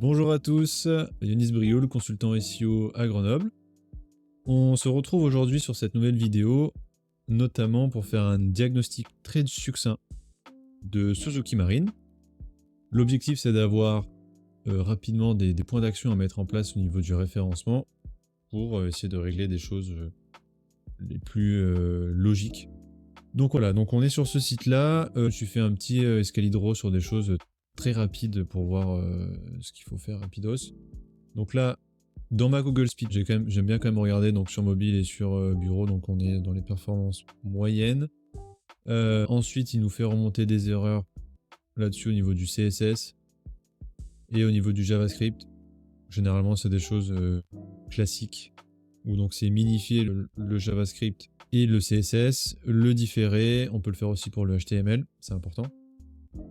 Bonjour à tous, Yanis Brioul, consultant SEO à Grenoble. On se retrouve aujourd'hui sur cette nouvelle vidéo, notamment pour faire un diagnostic très succinct de Suzuki Marine. L'objectif, c'est d'avoir rapidement des points d'action à mettre en place au niveau du référencement pour essayer de régler des choses les plus logiques. Donc voilà, donc on est sur ce site-là. Je suis fait un petit escalibro sur des choses très rapides pour voir ce qu'il faut faire rapidos. Donc là, dans ma Google Speed, j'aime bien quand même regarder donc sur mobile et sur bureau, donc on est dans les performances moyennes. Ensuite, il nous fait remonter des erreurs là-dessus au niveau du CSS et au niveau du JavaScript. Généralement, c'est des choses classiques, où donc c'est minifier le JavaScript et le CSS, le différer, on peut le faire aussi pour le HTML, c'est important.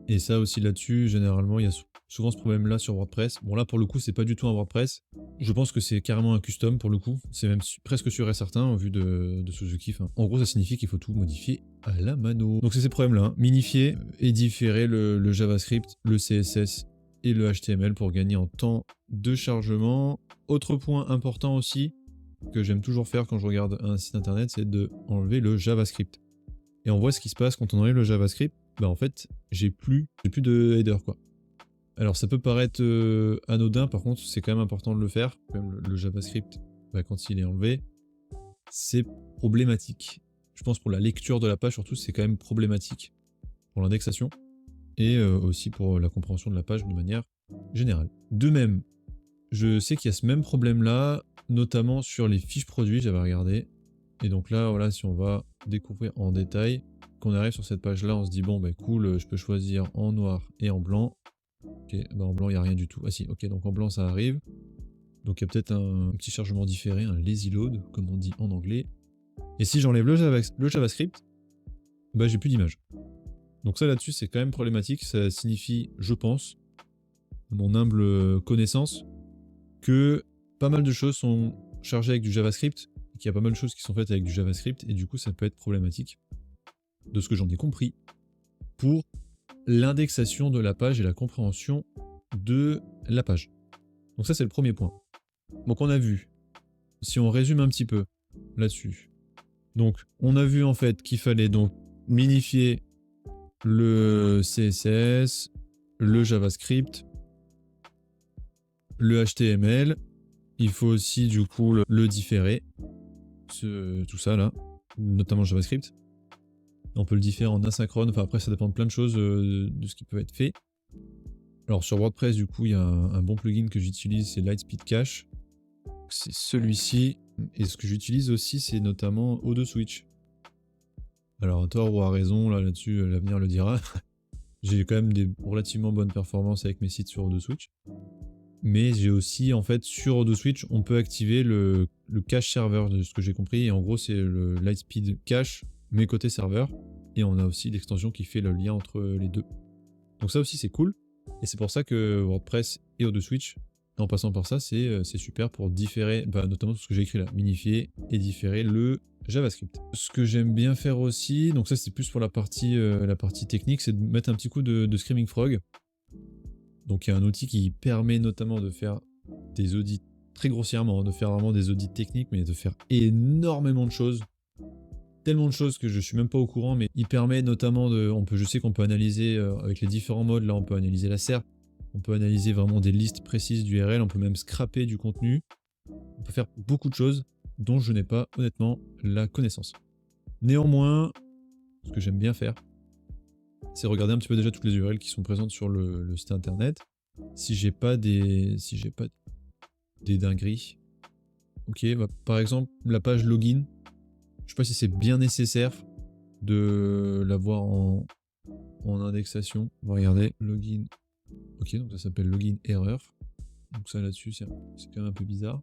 Et ça aussi là-dessus, généralement, il y a souvent ce problème-là sur WordPress. Bon là, pour le coup, c'est pas du tout un WordPress. Je pense que c'est carrément un custom pour le coup. C'est même presque sûr et certain au vu de Suzuki. Enfin, en gros, ça signifie qu'il faut tout modifier à la mano. Donc c'est ces problèmes-là, hein. Minifier et différer le JavaScript, le CSS et le HTML pour gagner en temps de chargement. Autre point important aussi, que j'aime toujours faire quand je regarde un site internet, c'est de enlever le JavaScript. Et on voit ce qui se passe quand on enlève le JavaScript. Bah en fait, j'ai plus de header quoi. Alors ça peut paraître anodin, par contre c'est quand même important de le faire. Même le JavaScript, bah, quand il est enlevé, c'est problématique. Je pense pour la lecture de la page surtout, c'est quand même problématique pour l'indexation et aussi pour la compréhension de la page de manière générale. De même, je sais qu'il y a ce même problème là, notamment sur les fiches produits, j'avais regardé. Et donc là, voilà, si on va découvrir en détail, qu'on arrive sur cette page là, on se dit bon, bah cool, je peux choisir en noir et en blanc. Ok, bah en blanc, il n'y a rien du tout. Ah si, ok, donc en blanc, ça arrive. Donc il y a peut-être un petit chargement différé, un lazy load, comme on dit en anglais. Et si j'enlève le JavaScript, bah j'ai plus d'image. Donc ça là-dessus, c'est quand même problématique. Ça signifie, je pense, mon humble connaissance, que pas mal de choses sont chargées avec du JavaScript, qu'il y a pas mal de choses qui sont faites avec du JavaScript, et du coup ça peut être problématique, de ce que j'en ai compris, pour l'indexation de la page et la compréhension de la page. Donc ça c'est le premier point. Donc on a vu, si on résume un petit peu là-dessus, donc on a vu en fait qu'il fallait donc minifier le CSS, le JavaScript, le HTML, il faut aussi du coup le différer, tout ça là, notamment le JavaScript. On peut le différer en asynchrone, enfin après ça dépend de plein de choses de ce qui peut être fait. Alors sur WordPress du coup il y a un bon plugin que j'utilise, c'est Lightspeed Cache. C'est celui-ci, et ce que j'utilise aussi c'est notamment O2 Switch. Alors à tort ou à raison, là-dessus l'avenir le dira. J'ai quand même des relativement bonnes performances avec mes sites sur O2 Switch. Mais j'ai aussi, en fait, sur O2 Switch, on peut activer le cache serveur, de ce que j'ai compris. Et en gros, c'est le Lightspeed Cache, mais côté serveur. Et on a aussi l'extension qui fait le lien entre les deux. Donc ça aussi, c'est cool. Et c'est pour ça que WordPress et O2 Switch, en passant par ça, c'est super pour différer, notamment tout ce que j'ai écrit là, minifier et différer le JavaScript. Ce que j'aime bien faire aussi, donc ça c'est plus pour la partie technique, c'est de mettre un petit coup de Screaming Frog. Donc il y a un outil qui permet notamment de faire des audits, très grossièrement, de faire vraiment des audits techniques, mais de faire énormément de choses. Tellement de choses que je suis même pas au courant, mais il permet notamment je sais qu'on peut analyser avec les différents modes, là on peut analyser la SERP, on peut analyser vraiment des listes précises d'URL, on peut même scraper du contenu, on peut faire beaucoup de choses dont je n'ai pas honnêtement la connaissance. Néanmoins, ce que j'aime bien faire, c'est regarder un petit peu déjà toutes les URL qui sont présentes sur le site internet. Si j'ai pas des dingueries. Ok, par exemple, la page login, je sais pas si c'est bien nécessaire de l'avoir en indexation. On va regarder, login. Ok, donc ça s'appelle login erreur. Donc ça là-dessus, c'est quand même un peu bizarre.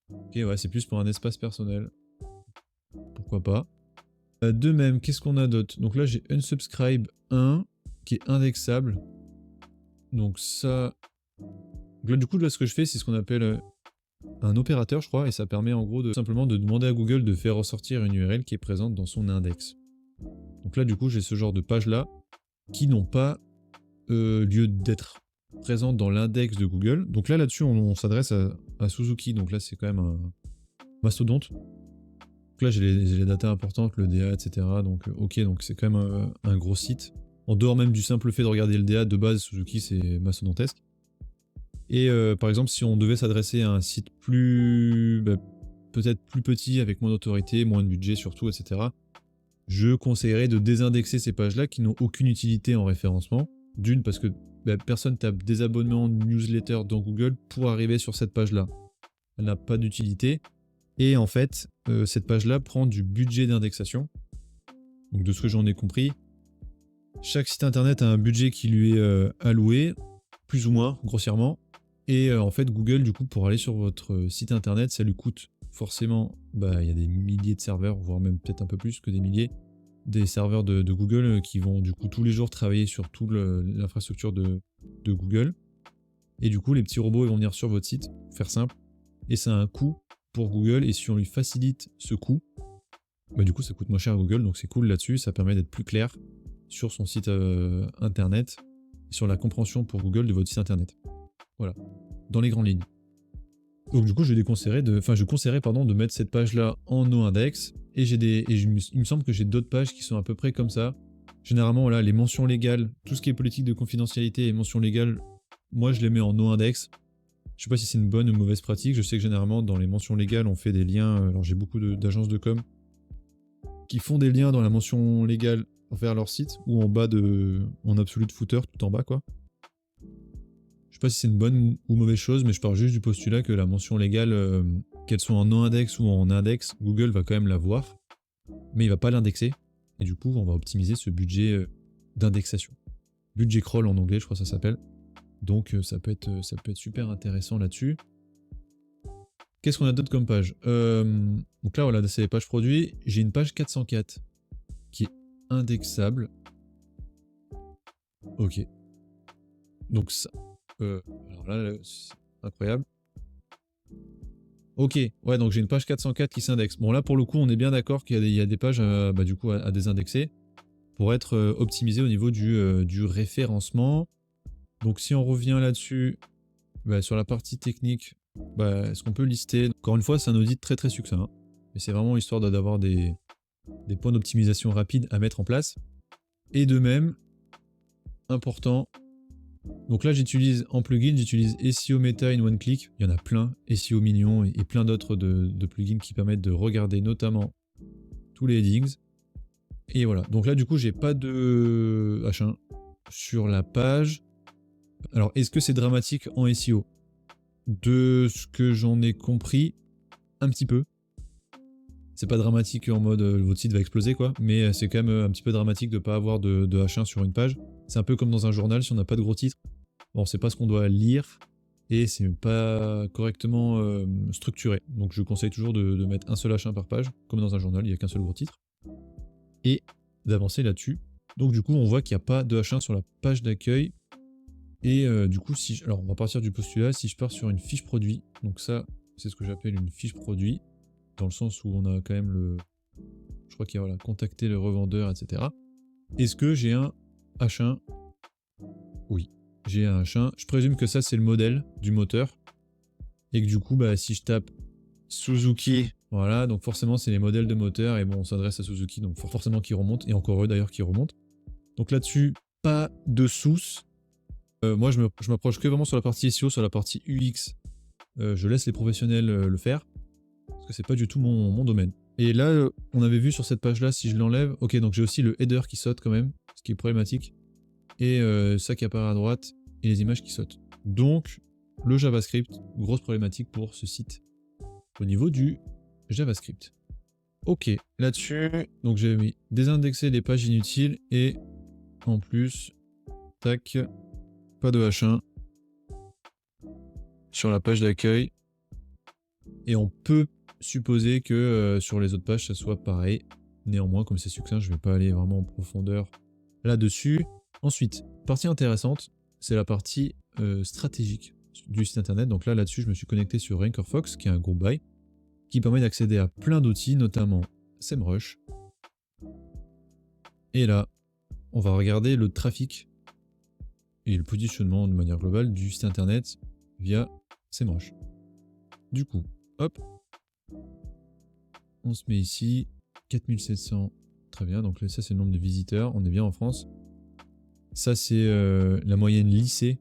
Ok, ouais, c'est plus pour un espace personnel. Pourquoi pas. De même, qu'est-ce qu'on a d'autre? Donc là, j'ai unsubscribe 1 qui est indexable. Donc ça... Donc là, du coup, ce que je fais, c'est ce qu'on appelle un opérateur, je crois, et ça permet en gros simplement de demander à Google de faire ressortir une URL qui est présente dans son index. Donc là, du coup, j'ai ce genre de pages-là qui n'ont pas lieu d'être. présente dans l'index de Google. Donc là-dessus, on s'adresse à Suzuki. Donc là, c'est quand même un mastodonte. Donc là, j'ai les datas importantes, le DA, etc. Donc ok, donc c'est quand même un gros site. En dehors même du simple fait de regarder le DA, de base, Suzuki, c'est mastodontesque. Et par exemple, si on devait s'adresser à un site peut-être plus petit, avec moins d'autorité, moins de budget surtout, etc., je conseillerais de désindexer ces pages-là qui n'ont aucune utilité en référencement. D'une, parce que personne tape des abonnements newsletter dans Google pour arriver sur cette page-là. Elle n'a pas d'utilité. Et en fait, cette page-là prend du budget d'indexation. Donc de ce que j'en ai compris, chaque site internet a un budget qui lui est alloué, plus ou moins, grossièrement. Et en fait, Google, du coup, pour aller sur votre site internet, ça lui coûte forcément, il y a des milliers de serveurs, voire même peut-être un peu plus que des milliers, des serveurs de Google qui vont du coup tous les jours travailler sur toute l'infrastructure de Google. Et du coup, les petits robots ils vont venir sur votre site, pour faire simple, et ça a un coût pour Google, et si on lui facilite ce coût, du coup ça coûte moins cher à Google, donc c'est cool là-dessus, ça permet d'être plus clair sur son site internet, sur la compréhension pour Google de votre site internet. Voilà, dans les grandes lignes. Donc du coup, je conseillerais de mettre cette page-là en no-index, et il me semble que j'ai d'autres pages qui sont à peu près comme ça. Généralement, là, les mentions légales, tout ce qui est politique de confidentialité et mentions légales, moi je les mets en no-index. Je sais pas si c'est une bonne ou mauvaise pratique, je sais que généralement dans les mentions légales, on fait des liens, alors j'ai beaucoup d'agences de com qui font des liens dans la mention légale vers leur site, ou en bas en absolute footer, tout en bas quoi. Je sais pas si c'est une bonne ou mauvaise chose, mais je pars juste du postulat que la mention légale, qu'elle soit en non-index ou en index, Google va quand même la voir, mais il va pas l'indexer, et du coup on va optimiser ce budget d'indexation. Budget crawl en anglais, je crois que ça s'appelle. Donc ça peut être super intéressant là-dessus. Qu'est-ce qu'on a d'autre comme page Donc là voilà, c'est les pages produits. J'ai une page 404 qui est indexable. Ok. Donc ça. Alors là, c'est incroyable. Ok, ouais, donc j'ai une page 404 qui s'indexe. Bon là pour le coup on est bien d'accord qu'il y a des pages du coup à désindexer pour être optimisé au niveau du référencement. Donc si on revient là-dessus, sur la partie technique, est-ce qu'on peut lister? Encore une fois, c'est un audit très très succinct, hein, mais c'est vraiment histoire d'avoir des points d'optimisation rapides à mettre en place. Et de même, important, donc là j'utilise en plugin, j'utilise SEO Meta in One Click, il y en a plein, SEO Mignon et plein d'autres de plugins qui permettent de regarder notamment tous les headings. Et voilà, donc là du coup j'ai pas de H1 sur la page. Alors, est-ce que c'est dramatique en SEO? De ce que j'en ai compris, un petit peu. C'est pas dramatique en mode votre site va exploser quoi, mais c'est quand même un petit peu dramatique de pas avoir de H1 sur une page. C'est un peu comme dans un journal, si on n'a pas de gros titres, on sait pas ce qu'on doit lire et c'est pas correctement structuré. Donc je conseille toujours de mettre un seul H1 par page, comme dans un journal, il n'y a qu'un seul gros titre. Et d'avancer là-dessus. Donc du coup on voit qu'il n'y a pas de H1 sur la page d'accueil. Et du coup, alors on va partir du postulat, si je pars sur une fiche produit, donc ça, c'est ce que j'appelle une fiche produit, dans le sens où on a quand même je crois qu'il y a contacter le revendeur, etc. Est-ce que j'ai un H1? Oui, j'ai un H1. Je présume que ça, c'est le modèle du moteur, et que du coup, si je tape Suzuki, voilà, donc forcément, c'est les modèles de moteur, et bon, on s'adresse à Suzuki, donc forcément qu'ils remontent, et encore eux d'ailleurs qui remontent. Donc là-dessus, pas de source. Moi, je m'approche que vraiment sur la partie SEO, sur la partie UX. Je laisse les professionnels le faire, parce que c'est pas du tout mon domaine. Et là, on avait vu sur cette page-là, si je l'enlève, ok, donc j'ai aussi le header qui saute quand même, ce qui est problématique, et ça qui apparaît à droite, et les images qui sautent. Donc, le JavaScript, grosse problématique pour ce site, au niveau du JavaScript. Ok, là-dessus, donc j'ai mis désindexer les pages inutiles, et en plus, tac, pas de H1 sur la page d'accueil. Et on peut supposer que sur les autres pages, ça soit pareil. Néanmoins, comme c'est succinct, je ne vais pas aller vraiment en profondeur là-dessus. Ensuite, partie intéressante, c'est la partie stratégique du site internet. Donc là-dessus, je me suis connecté sur Rankerfox, qui est un groupe buy, qui permet d'accéder à plein d'outils, notamment SEMrush. Et là, on va regarder le trafic et le positionnement de manière globale du site internet via SEMrush. Du coup, hop, on se met ici, 4700, très bien, donc ça c'est le nombre de visiteurs, on est bien en France. Ça c'est la moyenne lycée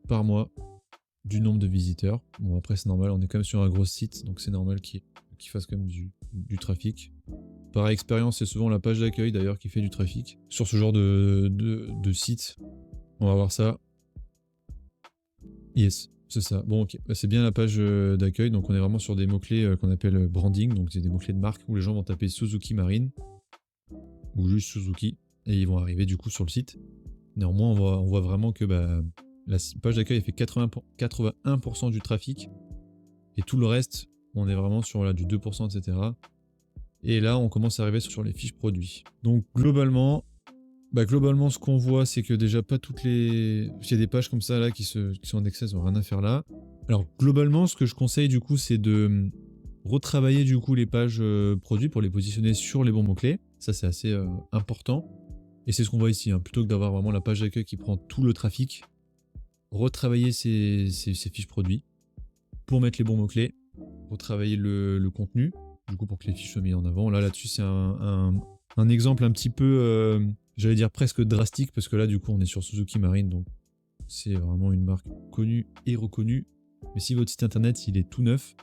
par mois du nombre de visiteurs. Bon après c'est normal, on est quand même sur un gros site, donc c'est normal qu'il fasse quand même du trafic. Par expérience, c'est souvent la page d'accueil d'ailleurs qui fait du trafic. Sur ce genre de site, on va voir ça. Yes, c'est ça. Bon ok, c'est bien la page d'accueil, donc on est vraiment sur des mots-clés qu'on appelle branding, donc c'est des mots-clés de marque où les gens vont taper Suzuki Marine, ou juste Suzuki, et ils vont arriver du coup sur le site. Néanmoins, on voit vraiment que la page d'accueil fait 81% du trafic, et tout le reste, on est vraiment sur du 2%, etc. Et là, on commence à arriver sur les fiches produits. Donc globalement, ce qu'on voit, c'est que déjà pas toutes les... Il y a des pages comme ça là qui sont indexées, elles n'ont rien à faire là. Alors globalement, ce que je conseille du coup, c'est de retravailler du coup les pages produits pour les positionner sur les bons mots-clés. Ça, c'est assez important. Et c'est ce qu'on voit ici, hein. Plutôt que d'avoir vraiment la page d'accueil qui prend tout le trafic, retravailler ces fiches produits pour mettre les bons mots-clés, retravailler le contenu, du coup pour que les fiches soient mises en avant. Là-dessus, c'est un exemple un petit peu, j'allais dire presque drastique, parce que là, du coup, on est sur Suzuki Marine, donc c'est vraiment une marque connue et reconnue. Mais si votre site internet, il est tout neuf,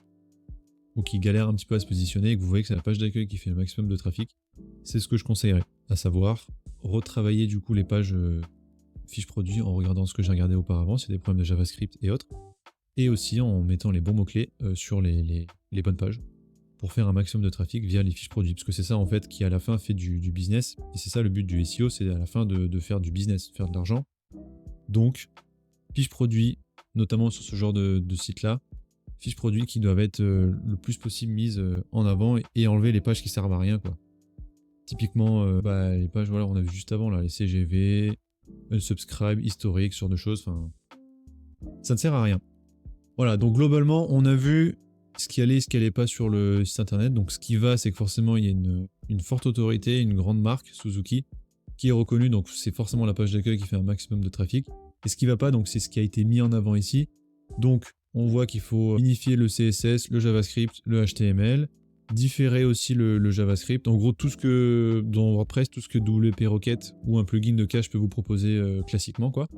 ou qu'il galère un petit peu à se positionner, et que vous voyez que c'est la page d'accueil qui fait le maximum de trafic, c'est ce que je conseillerais, à savoir retravailler du coup les pages fiches produits en regardant ce que j'ai regardé auparavant, c'est des problèmes de JavaScript et autres, et aussi en mettant les bons mots-clés sur les bonnes pages pour faire un maximum de trafic via les fiches produits, parce que c'est ça en fait qui à la fin fait du business, et c'est ça le but du SEO, c'est à la fin de faire du business, de faire de l'argent. Donc, fiches produits, notamment sur ce genre de site-là, fiches produits qui doivent être le plus possible mises en avant et enlever les pages qui servent à rien, quoi. Typiquement, les pages, voilà, on a vu juste avant, là, les CGV, unsubscribe, historique, ce genre de choses, enfin, ça ne sert à rien. Voilà, donc globalement, on a vu ce qui allait et ce qui allait pas sur le site internet. Donc ce qui va, c'est que forcément, il y a une forte autorité, une grande marque, Suzuki, qui est reconnue, donc c'est forcément la page d'accueil qui fait un maximum de trafic. Et ce qui va pas, donc c'est ce qui a été mis en avant ici. Donc on voit qu'il faut unifier le CSS, le JavaScript, le HTML, différer aussi le JavaScript. En gros, tout ce que dans WordPress, tout ce que WP Rocket ou un plugin de cache peut vous proposer classiquement, quoi.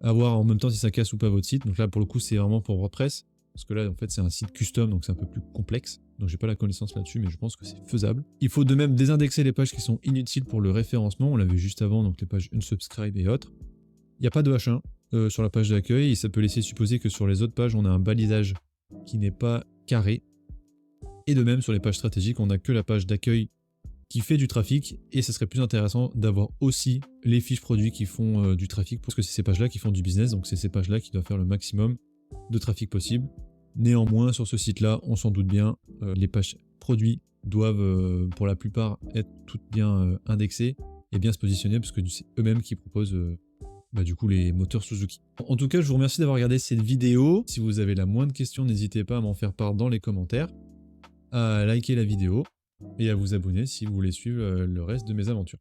À voir en même temps si ça casse ou pas votre site. Donc là, pour le coup, c'est vraiment pour WordPress. Parce que là, en fait, c'est un site custom, donc c'est un peu plus complexe. Donc j'ai pas la connaissance là-dessus, mais je pense que c'est faisable. Il faut de même désindexer les pages qui sont inutiles pour le référencement. On l'a vu juste avant, donc les pages unsubscribe et autres. Il n'y a pas de H1 sur la page d'accueil, et ça peut laisser supposer que sur les autres pages, on a un balisage qui n'est pas carré. Et de même, sur les pages stratégiques, on n'a que la page d'accueil qui fait du trafic, et ça serait plus intéressant d'avoir aussi les fiches produits qui font du trafic, parce que c'est ces pages-là qui font du business, donc c'est ces pages-là qui doivent faire le maximum de trafic possible. Néanmoins, sur ce site-là, on s'en doute bien, les pages produits doivent pour la plupart être toutes bien indexées et bien se positionner, parce que c'est eux-mêmes qui proposent du coup les moteurs Suzuki. En tout cas, je vous remercie d'avoir regardé cette vidéo. Si vous avez la moindre question, n'hésitez pas à m'en faire part dans les commentaires, à liker la vidéo et à vous abonner si vous voulez suivre le reste de mes aventures.